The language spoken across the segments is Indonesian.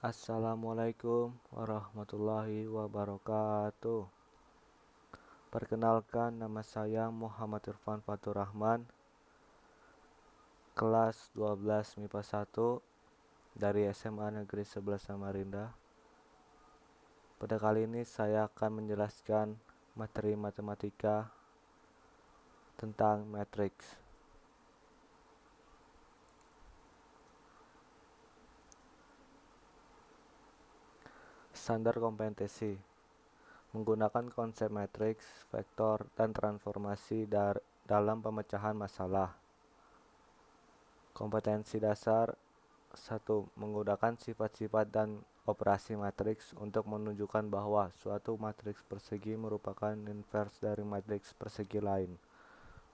Assalamualaikum warahmatullahi wabarakatuh. Perkenalkan, nama saya Muhammad Irfan Fatur Rahman, kelas 12 MIPA 1 dari SMA Negeri 11 Samarinda. Pada kali ini saya akan menjelaskan materi matematika tentang matriks. Standar kompetensi menggunakan konsep matriks, vektor, dan transformasi dalam pemecahan masalah. Kompetensi dasar 1. Menggunakan sifat-sifat dan operasi matriks untuk menunjukkan bahwa suatu matriks persegi merupakan invers dari matriks persegi lain.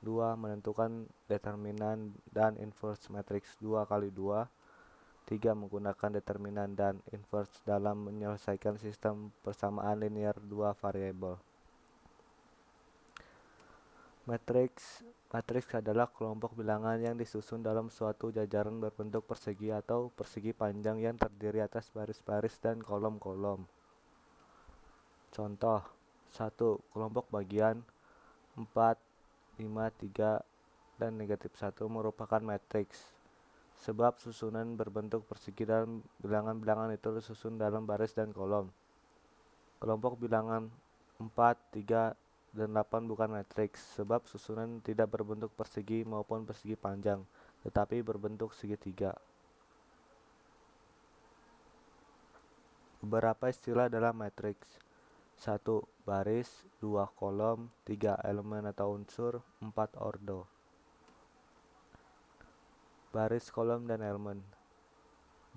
2. Menentukan determinan dan inverse matriks 2 kali 2. 3. Menggunakan determinan dan inverse dalam menyelesaikan sistem persamaan linear dua variabel. Matriks adalah kelompok bilangan yang disusun dalam suatu jajaran berbentuk persegi atau persegi panjang yang terdiri atas baris-baris dan kolom-kolom. Contoh: 1. Kelompok bagian 4, 5, 3, dan negatif 1 merupakan matriks, sebab susunan berbentuk persegi dan bilangan-bilangan itu disusun dalam baris dan kolom. Kelompok bilangan 4, 3, dan 8 bukan matriks, sebab susunan tidak berbentuk persegi maupun persegi panjang, tetapi berbentuk segitiga. Beberapa istilah dalam matriks: 1. Baris, 2. Kolom, 3. Elemen atau unsur, 4. ordo. Baris, kolom, dan elemen.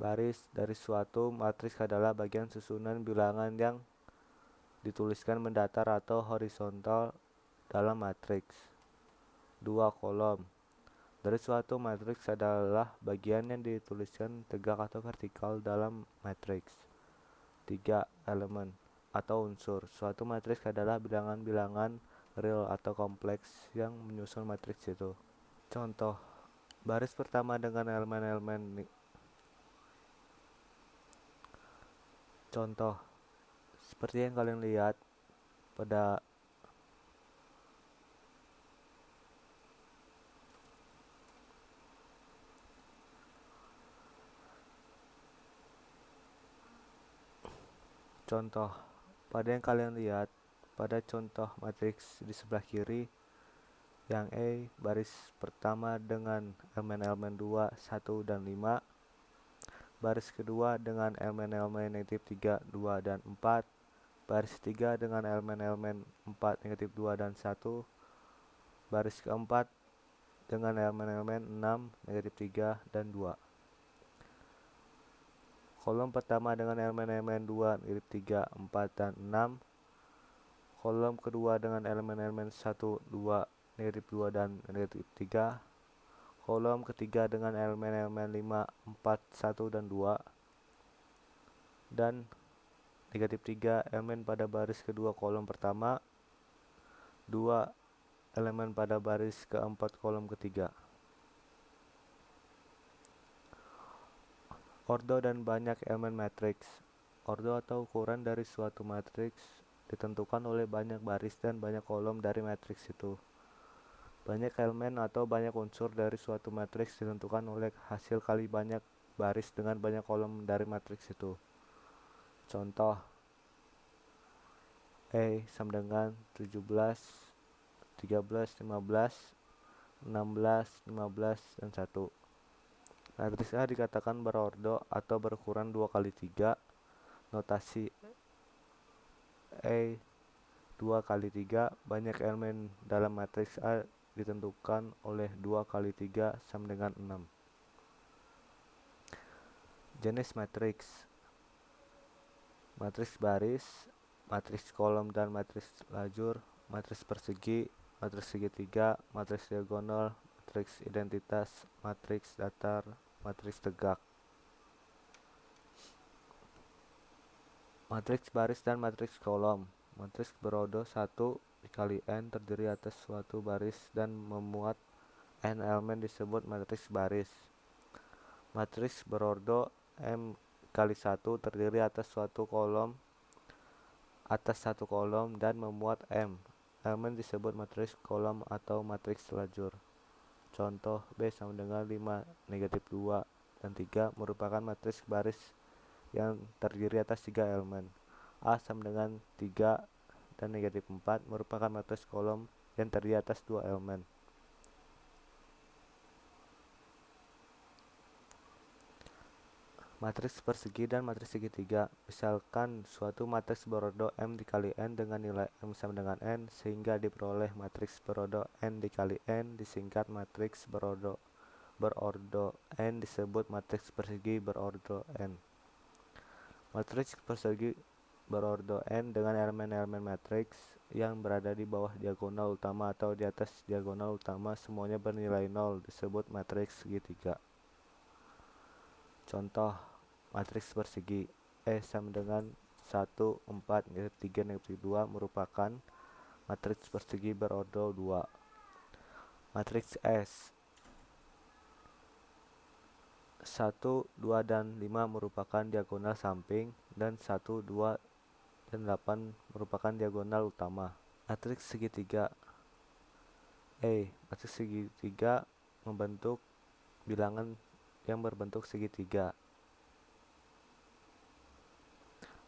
Baris dari suatu matriks adalah bagian susunan bilangan yang dituliskan mendatar atau horizontal dalam matriks. 2. Kolom dari suatu matriks adalah bagian yang dituliskan tegak atau vertikal dalam matriks. 3. Elemen atau unsur. Suatu matriks adalah bilangan-bilangan real atau kompleks yang menyusun matriks itu. Contoh: baris pertama dengan elemen-elemen. Contoh seperti yang kalian lihat pada pada contoh matriks di sebelah kiri, yang E baris pertama dengan elemen-elemen 2, 1, dan 5, baris kedua dengan elemen-elemen negatif 3, 2, dan 4, baris ketiga dengan elemen-elemen 4, negatif 2, dan 1, baris keempat dengan elemen-elemen 6, negatif 3, dan 2. Kolom pertama dengan elemen-elemen 2, negatif 3, 4, dan 6. Kolom kedua dengan elemen-elemen 1, 2, negatif 2, dan negatif 3. Kolom ketiga dengan elemen-elemen 5, 4, 1, dan 2. Dan negatif 3 elemen pada baris kedua kolom pertama, 2 elemen pada baris keempat kolom ketiga. Ordo dan banyak elemen matriks. Ordo atau ukuran dari suatu matriks ditentukan oleh banyak baris dan banyak kolom dari matriks itu. Banyak elemen atau banyak unsur dari suatu matriks ditentukan oleh hasil kali banyak baris dengan banyak kolom dari matriks itu. Contoh: E sama dengan 17, 13, 15, 16, 15, dan 1. Matriks A dikatakan berordo atau berukuran 2 kali 3. Notasi E 2 kali 3. Banyak elemen dalam matriks A ditentukan oleh 2 kali 3 sama dengan 6. Jenis matriks: matriks baris, matriks kolom dan matriks lajur, matriks persegi, matriks segitiga, matriks diagonal, matriks identitas, matriks datar, matriks tegak. Matriks baris dan matriks kolom. Matriks berordo 1 dikali n terdiri atas suatu baris dan memuat n elemen disebut matriks baris. Matriks berordo m kali 1 terdiri atas satu kolom dan memuat M. Elemen disebut matriks kolom atau matriks lajur. Contoh B sama dengan 5, negatif 2, dan 3 merupakan matriks baris yang terdiri atas 3 elemen. A sama dengan 3 dan negatif 4 merupakan matriks kolom yang terdiri atas 2 elemen. Matriks persegi dan matriks segitiga. Misalkan suatu matriks berordo M dikali N dengan nilai M sama dengan N, sehingga diperoleh matriks berordo N dikali N disingkat matriks berordo N disebut matriks persegi berordo N. Matriks persegi berordo N dengan elemen-elemen matriks yang berada di bawah diagonal utama atau di atas diagonal utama semuanya bernilai 0 disebut matriks segitiga. Contoh matriks persegi E sama dengan 1, 4, negatif 3, negatif 2 merupakan matriks persegi berordo 2. Matriks S 1, 2, dan 5 merupakan diagonal samping dan 1, 2, dan 8 merupakan diagonal utama. Matriks segitiga matriks segitiga membentuk bilangan yang berbentuk segitiga.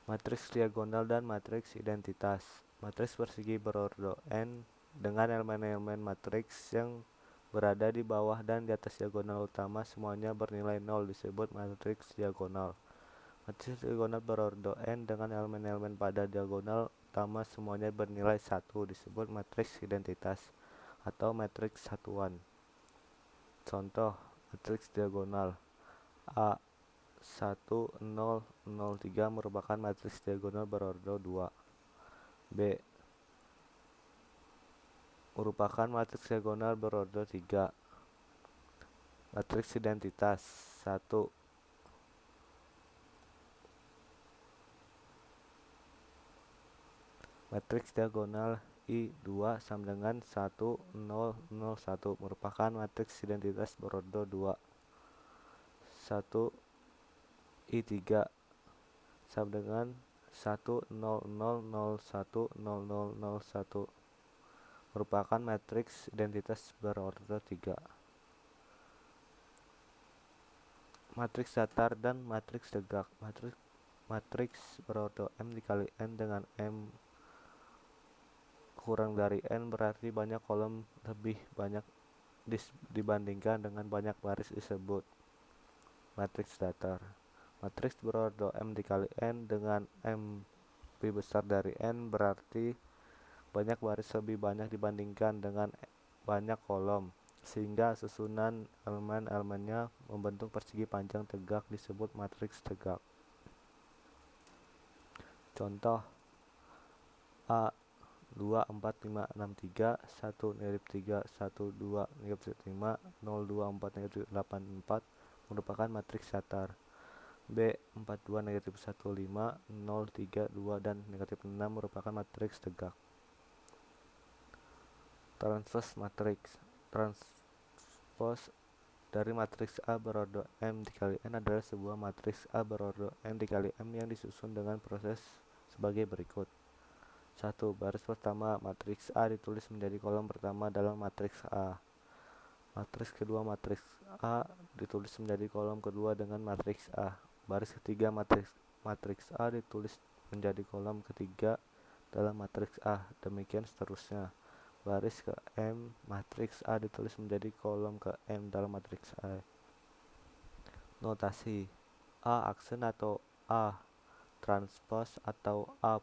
Matriks diagonal dan matriks identitas. Matriks persegi berordo N dengan elemen-elemen matriks yang berada di bawah dan di atas diagonal utama semuanya bernilai 0 disebut matriks diagonal. Matriks diagonal berordo N dengan elemen-elemen pada diagonal utama semuanya bernilai 1 disebut matriks identitas atau matriks satuan. Contoh matriks diagonal A 1, 0, 0, 3 merupakan matriks diagonal berordo 2. B merupakan matriks diagonal berordo 3. Matriks identitas 1 matriks diagonal I2 sama dengan 1, 0, 0, 1 merupakan matriks identitas berordo 2. 1 I3 sama dengan 1, 0, 0, 0, 1, 0, 0, 0, 1 merupakan matriks identitas berordo 3. Matriks datar dan matriks tegak. Matriks berordo M dikali N dengan M kurang dari N berarti banyak kolom lebih banyak dibandingkan dengan banyak baris disebut matriks datar. Matriks berordo M dikali N dengan M lebih besar dari N berarti banyak baris lebih banyak dibandingkan dengan banyak kolom, sehingga susunan elemen-elemennya membentuk persegi panjang tegak disebut matriks tegak. Contoh A 2, 4, 5, 6, 3, 1, negatif 3, 1, 2, negatif 5, 0, 2, 4, negatif 8, 4 merupakan matriks datar. B 4, 2, negatif 1, 5, 0, 3, 2, dan negatif 6 merupakan matriks tegak. Transpose matriks. Transpose dari matriks A berordo M dikali N adalah sebuah matriks A berordo N dikali M yang disusun dengan proses sebagai berikut. 1. Baris pertama matriks A ditulis menjadi kolom pertama dalam matriks A. Matriks kedua matriks A ditulis menjadi kolom kedua dengan matriks A. Baris ketiga matriks A ditulis menjadi kolom ketiga dalam matriks A. Demikian seterusnya. Baris ke M matriks A ditulis menjadi kolom ke M dalam matriks A. Notasi A aksen atau A transpose atau A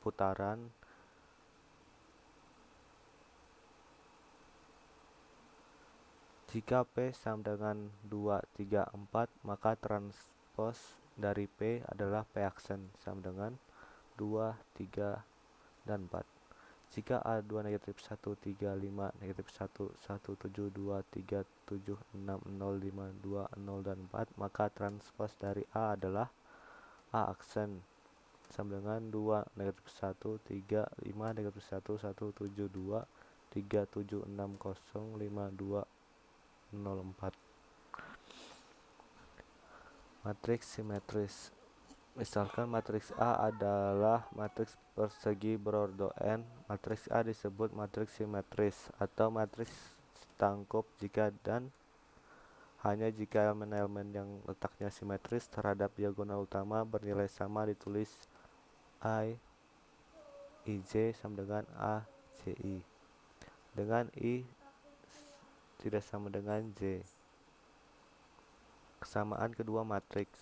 putaran jika P sama dengan 2, 3, 4 maka transpose dari P adalah P aksen sama dengan 2, 3, dan 4. Jika A2 negatif 1, 3, 5, negatif 1, 1, 7, 2, 3, 7, 6, 0, 5, 2, 0, dan 4 maka transpose dari A adalah A aksen sama dengan 2, negatif 1, 3, 5, negatif 1, 1, 7, 2, 3, 7, 6, 0, 5, 2, 0, 4. Matriks simetris. Misalkan matriks A adalah matriks persegi berordo n, matriks A disebut matriks simetris atau matriks tangkup jika dan hanya jika elemen-elemen yang letaknya simetris terhadap diagonal utama bernilai sama ditulis I IJ sama dengan A JI dengan I tidak sama dengan J. Kesamaan kedua matriks.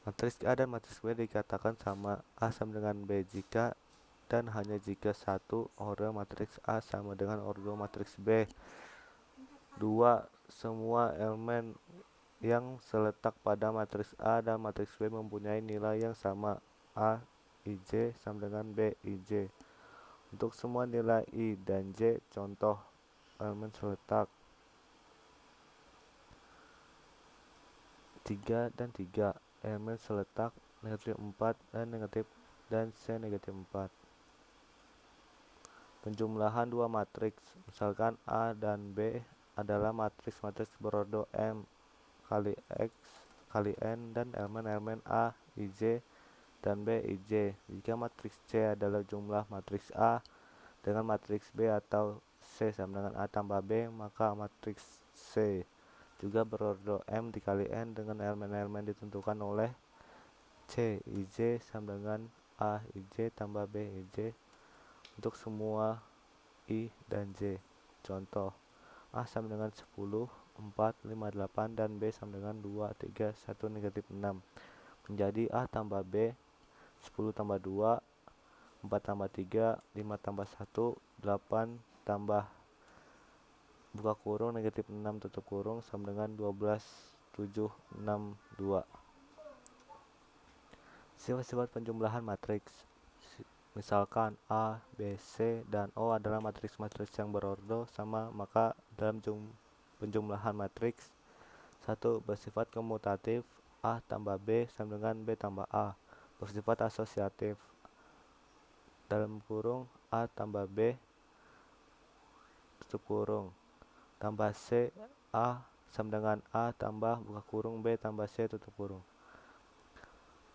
Matriks A dan matriks B dikatakan sama A sama dengan B jika dan hanya jika satu ordo matriks A sama dengan ordo matriks B. 2. Semua elemen yang seletak pada matriks A dan matriks B mempunyai nilai yang sama A IJ sama dengan B IJ. Untuk semua nilai I dan J, contoh elemen seletak 3 dan 3, elemen seletak negatif 4 dan C negatif 4. Penjumlahan dua matriks, misalkan A dan B adalah matriks-matriks berordo M kali X kali N dan elemen-elemen A, IJ, dan B, IJ. Jika matriks C adalah jumlah matriks A dengan matriks B atau C sama dengan A tambah B, maka matriks C juga berordo M dikali N dengan elemen-elemen ditentukan oleh C IJ sama dengan A IJ tambah B IJ untuk semua I dan J. Contoh, A sama dengan 10, 4, 5, 8 dan B sama dengan 2, 3, 1, negatif 6 menjadi A tambah B 10 tambah 2, 4 tambah 3, 5 tambah 1, 8 tambah buka kurung negatif 6 tutup kurung sama dengan 12, 7, 6, 2. Sifat-sifat penjumlahan matriks. Misalkan A, B, C, dan O adalah matriks-matriks yang berordo sama, maka dalam penjumlahan matriks 1. Bersifat komutatif, A tambah B sama dengan B tambah A. Bersifat asosiatif, dalam kurung A tambah B tutup kurung tambah C A sama dengan A tambah buka kurung B tambah C tutup kurung.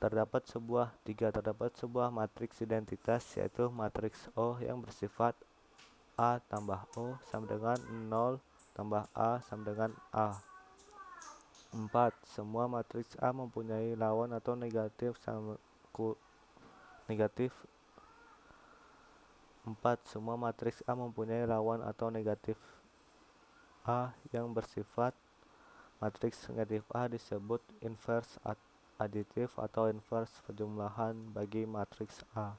Terdapat sebuah matriks identitas yaitu matriks O yang bersifat A tambah O sama dengan 0 tambah A sama dengan A. 4. Semua matriks A mempunyai lawan atau negatif sama negatif 4. Semua matriks A mempunyai lawan atau negatif A yang bersifat matriks negatif A disebut inverse aditif atau inverse penjumlahan bagi matriks A.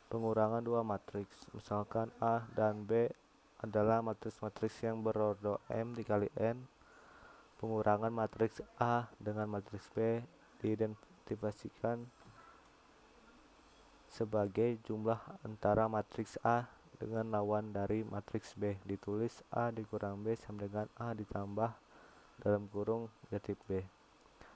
Pengurangan dua matriks, misalkan A dan B adalah matriks-matriks yang berordo M dikali N. Pengurangan matriks A dengan matriks B diidentifikasikan sebagai jumlah antara matriks A dengan lawan dari matriks B, ditulis A dikurang B sama dengan A ditambah dalam kurung negatif B.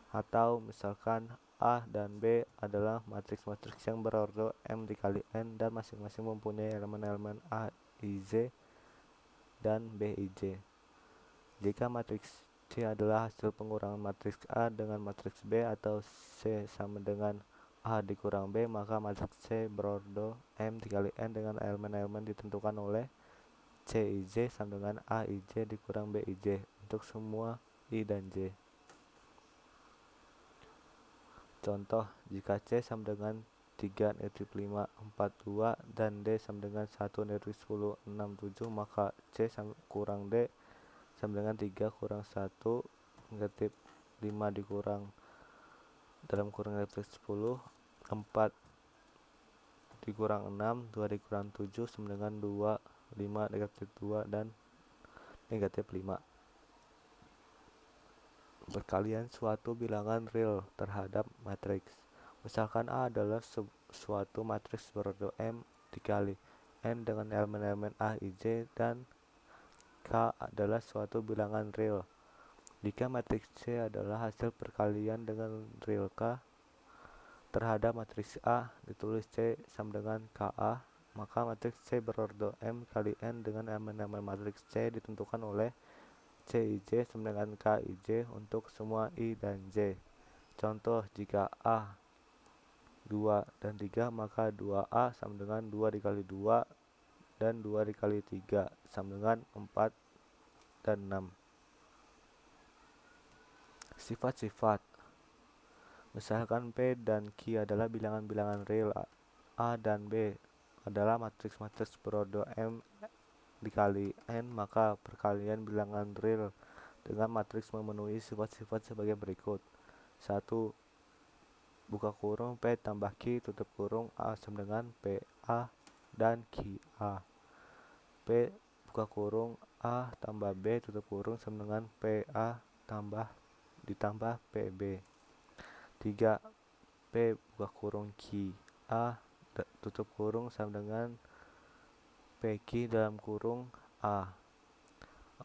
Atau misalkan A dan B adalah matriks-matriks yang berordo M dikali N dan masing-masing mempunyai elemen-elemen A IJ dan B IJ. Jika matriks C adalah hasil pengurangan matriks A dengan matriks B atau C sama dengan A dikurang B, maka matriks C berordo M dikali N dengan elemen-elemen ditentukan oleh C IJ sama dengan A IJ dikurang B IJ untuk semua I dan J. Contoh, jika C sama dengan 3 negatif 5, 4, 2 dan D sama dengan 1 negatif 10, 6, 7, maka C kurang D sama dengan 3 kurang 1 negatif 5 dikurang dalam kurung negatif 10, 4 dikurang 6, 2 dikurang 7 sama dengan 2, 5 negatif 2 dan negatif 5. Perkalian suatu bilangan real terhadap matriks. Misalkan A adalah suatu matriks berordo M dikali N dengan elemen-elemen A, IJ, dan K adalah suatu bilangan real. Jika matriks C adalah hasil perkalian dengan real K terhadap matriks A, ditulis C sama dengan KA, maka matriks C berordo M kali N dengan elemen-elemen matriks C ditentukan oleh CIJ sama dengan KIJ untuk semua I dan J. Contoh, jika A 2 dan 3, maka 2A sama dengan 2 dikali 2 dan 2 dikali 3 sama dengan 4 dan 6. Sifat-sifat. Misalkan P dan Q adalah bilangan-bilangan real, A dan B adalah matriks-matriks berordo M dikali N, maka perkalian bilangan real dengan matriks memenuhi sifat-sifat sebagai berikut. 1. Buka kurung P tambah Q tutup kurung A sama dengan PA dan QA. P buka kurung A tambah B tutup kurung sama dengan PA ditambah PB. 3. P buka kurung Q A tutup kurung sama dengan PQ dalam kurung A.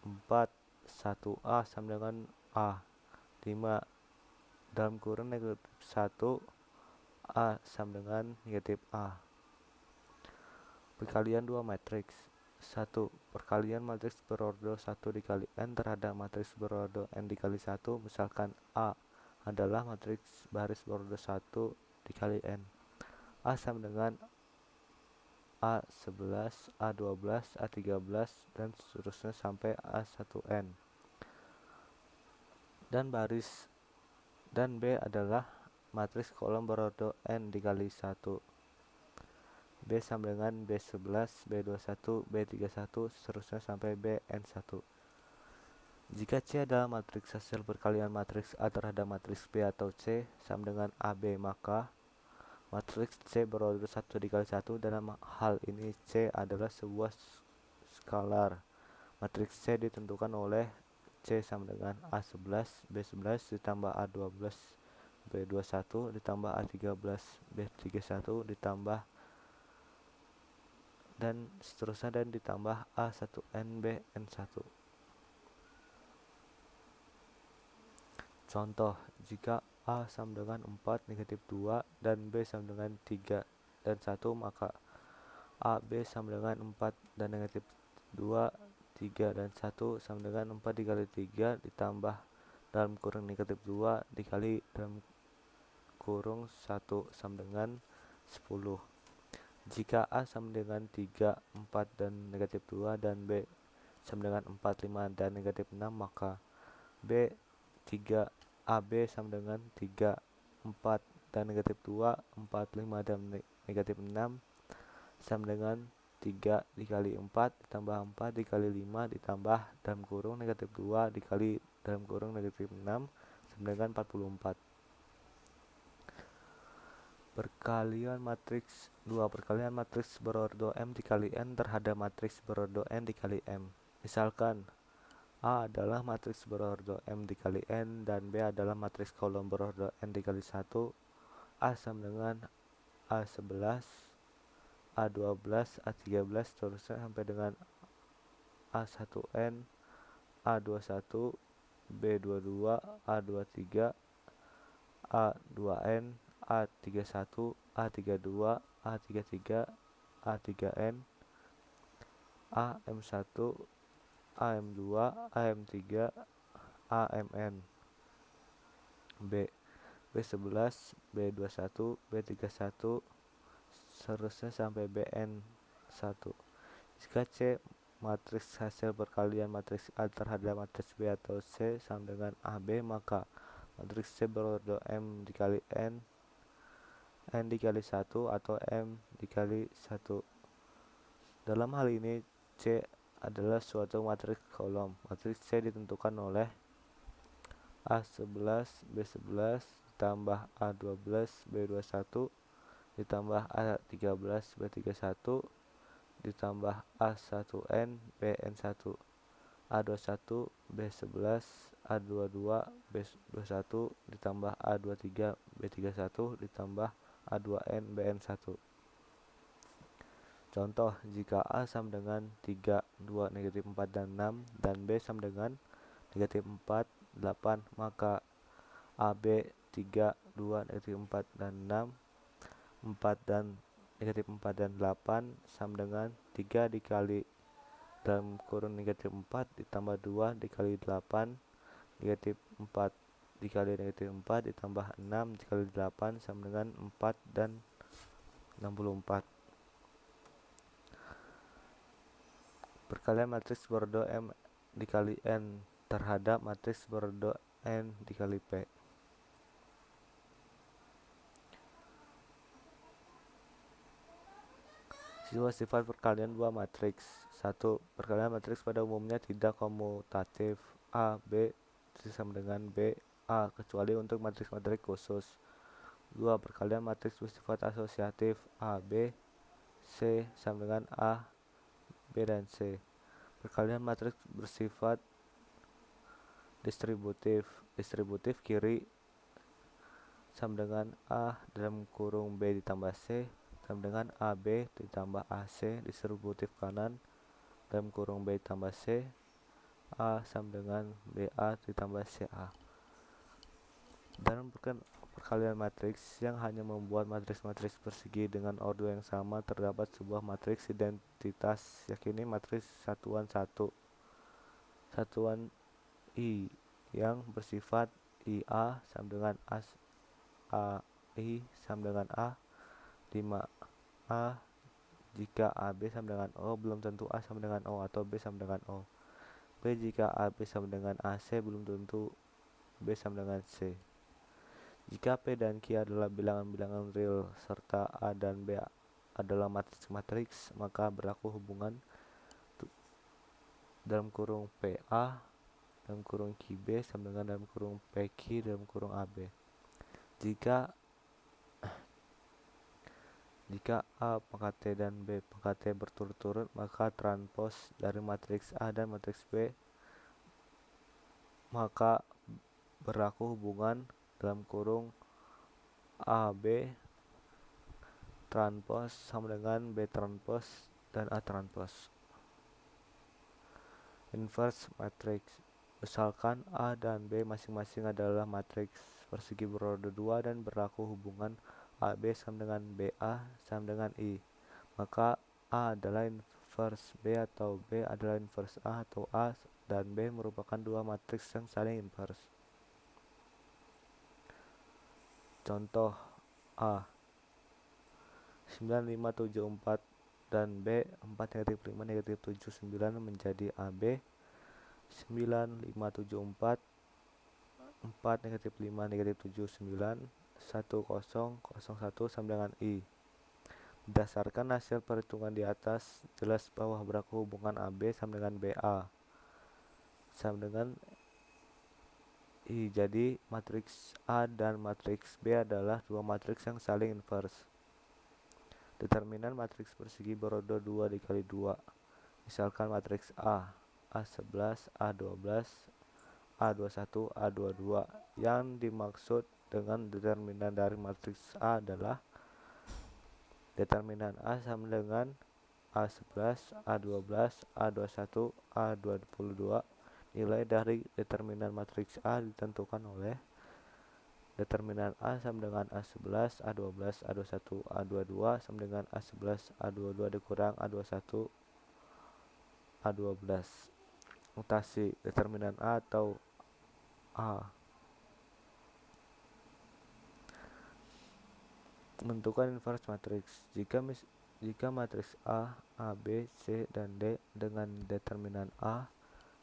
4. 1A sama dengan A. 5. Dalam kurung negatif 1 A sama dengan negatif A. Perkalian dua matriks. 1. Perkalian matriks berordo 1 dikali N terhadap matriks berordo N dikali 1. Misalkan A adalah matriks baris berordo 1 dikali N. A sama dengan A11, A12, A13, dan seterusnya sampai A1N. Dan B adalah matriks kolom berordo N dikali 1. B sama dengan B11, B21, B31, seterusnya sampai Bn1. Jika C adalah matriks hasil perkalian matriks A terhadap matriks B atau C sama dengan AB, maka matriks C berordo 1 dikali 1. Dalam hal ini C adalah sebuah skalar. Matriks C ditentukan oleh C sama dengan A11, B11 ditambah A12, B21 ditambah A13, B31 ditambah dan seterusnya dan ditambah A1N, Bn1. Contoh, jika A sama dengan 4, negatif 2, dan B sama dengan 3 dan 1, maka AB sama dengan 4 dan negatif 2, 3 dan 1 sama dengan 4 dikali 3 ditambah dalam kurung negatif 2 dikali dalam kurung 1 sama dengan 10. Jika A sama dengan 3, 4 dan negatif 2 dan B sama dengan 4, 5 dan negatif 6, maka B 3 AB sama dengan 3, 4 dan negatif 2, 4, 5 dan negatif 6 sama dengan 3 dikali 4 ditambah 4 dikali 5 ditambah dalam kurung negatif 2 dikali dalam kurung negatif 6 sama dengan 44. Perkalian matriks 2. Perkalian matriks berordo M dikali N terhadap matriks berordo N dikali M. Misalkan A adalah matriks berordo M dikali N dan B adalah matriks kolom berordo N dikali 1. A sama dengan A11, A12, A13 seterusnya sampai dengan A1N, A21, B22, A23, A2N, A31, A32, A33, A3N, AM1, AM2, AM3, AMN. B. B11, B21, B31, seterusnya sampai Bn1. Jika C matriks hasil perkalian matriks A terhadap matriks B atau C sama dengan AB, maka matriks C berordo M dikali N, N dikali 1 atau M dikali 1. Dalam hal ini C adalah suatu matriks kolom. Matriks C ditentukan oleh A11, B11 ditambah A12, B21 ditambah A13, B31 ditambah A1N, Bn1, A21, B11, A22, B21 ditambah A23, B31 ditambah A2N, Bn1. Contoh, jika A sama dengan 3, 2, negatif 4 dan 6 dan B sama dengan negatif 4, 8, maka AB 3, 2, negatif 4 dan 6, 4 dan negatif 4 dan 8 sama dengan 3 dikali dalam kurung negatif 4 ditambah 2 dikali 8 negatif 4 dikali negatif 4 ditambah 6 dikali 8 sama dengan 4 dan 64. Perkalian matriks berordo M dikali N terhadap matriks berordo N dikali P. Sifat perkalian dua matriks. 1. Perkalian matriks pada umumnya tidak komutatif. A, B sama dengan B, A, kecuali untuk matriks-matriks khusus. 2. Perkalian matriks bersifat asosiatif. A, B, C sama dengan A, B, dan C. Perkalian matriks bersifat distributif. Distributif kiri sama dengan A dalam kurung B ditambah C sama dengan AB ditambah AC. Distributif kanan dalam kurung B ditambah C, A sama dengan BA ditambah CA. Dalam perkalian matriks yang hanya membuat matriks-matriks persegi dengan ordo yang sama, terdapat sebuah matriks identitas, yakni matriks satuan 1 satuan I yang bersifat IA sama dengan AI sama dengan A 5A jika AB sama dengan O belum tentu A sama dengan O atau B sama dengan O. B jika AB sama dengan AC belum tentu B sama dengan C. Jika P dan Q adalah bilangan-bilangan real serta A dan B adalah matriks-matriks, maka berlaku hubungan dalam kurung PA dalam kurung QB sama dengan dalam kurung PQ dalam kurung AB. Jika A pangkat T dan B pangkat T berturut-turut, maka transpos dari matriks A dan matriks B maka berlaku hubungan dalam kurung AB transpos sama dengan B transpos dan A transpos. Inverse matrix. Misalkan A dan B masing-masing adalah matriks persegi berordo 2 dan berlaku hubungan AB sama dengan BA sama dengan I. Maka A adalah inverse B atau B adalah inverse A atau A dan B merupakan dua matriks yang saling inverse. Contoh A 9574 dan B 4 negatif 5 negatif 79 menjadi AB 9574 4 negatif 5 negatif 79 1001 sama dengan I. Berdasarkan hasil perhitungan di atas, jelas bahwa berlaku hubungan AB sama dengan BA sama dengan I. Jadi matriks A dan matriks B adalah dua matriks yang saling inverse. Determinan matriks persegi berordo 2 dikali 2. Misalkan matriks A A11, A12, A21, A22. Yang dimaksud dengan determinan dari matriks A adalah determinan A sama dengan A11, A12, A21, A22. Nilai dari determinan matriks A ditentukan oleh determinan A sama dengan A11, A12, A21, A22 sama dengan A11, A22 dikurang A21, A12. Mutasi determinan A atau A. Menentukan inverse matrix. Jika matriks A, B, C, dan D dengan determinan A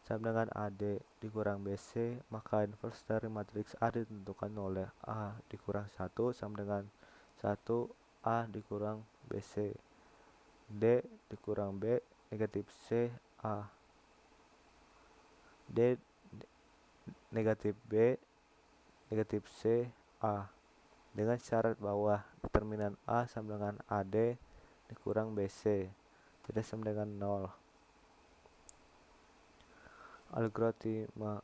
sama dengan AD dikurang BC, maka inverse dari matriks A ditentukan oleh A dikurang 1 sama dengan 1 A dikurang BC. D dikurang B negatif C A. D negatif B negatif C A. Dengan syarat bahwa determinan A sama dengan AD dikurang BC tidak sama dengan 0. Algoritma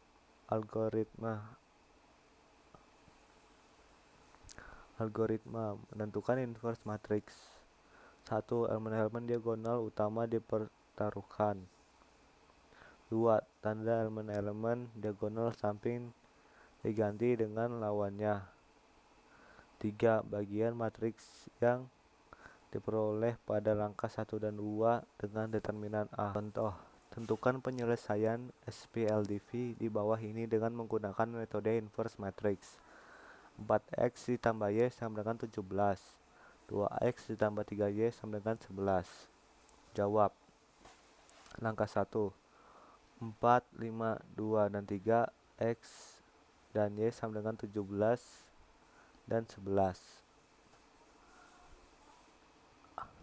menentukan inverse matrix. 1. Elemen-elemen diagonal utama dipertaruhkan. 2. Tanda elemen-elemen diagonal samping diganti dengan lawannya. 3. Bagian matriks yang diperoleh pada langkah 1 dan 2 dengan determinan A. Contoh Tentukan penyelesaian SPLDV di bawah ini dengan menggunakan metode inverse matrix. 4x ditambah y sama dengan 17. 2x ditambah 3y sama dengan 11. Jawab. Langkah 1. 4, 5, 2, dan 3, x dan y sama dengan 17 dan 11.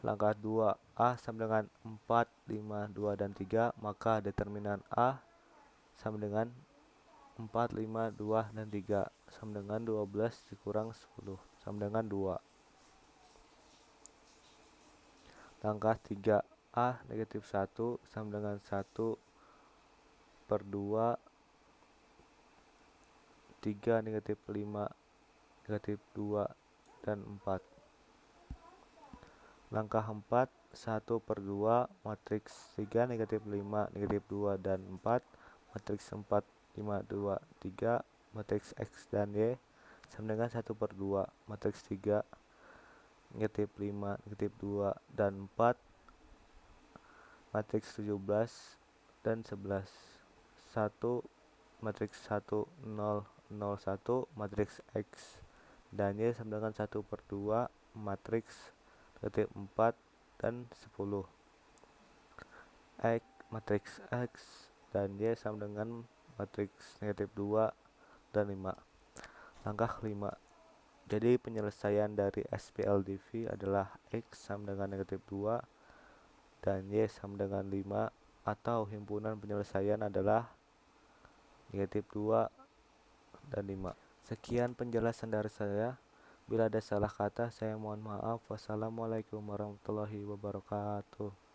Langkah 2. A sama dengan 4, 5, 2, dan 3, maka determinan A sama dengan 4, 5, 2, dan 3 sama dengan 12 dikurang 10 sama dengan 2. Langkah 3. A negatif 1 sama dengan 1 per 2, 3 negatif 5, negatif 2, dan 4. Langkah 4. 1 per 2, matriks 3, negatif 5, negatif 2, dan 4, matriks 4, 5, 2, 3, matriks x dan y sama dengan 1 per 2, matriks 3, negatif 5, negatif 2, dan 4, matriks 17 dan 11. 1, matriks 1, 0, 0, 1, matriks x dan y sama dengan 1 per 2, matriks negatif 4 dan 10. Matriks x dan y sama dengan matriks negatif 2 dan 5. Langkah 5. Jadi penyelesaian dari SPLDV adalah x sama dengan negatif 2 dan y sama dengan 5, atau himpunan penyelesaian adalah negatif 2 dan 5. Sekian penjelasan dari saya. Bila ada salah kata, saya mohon maaf. Wassalamualaikum warahmatullahi wabarakatuh.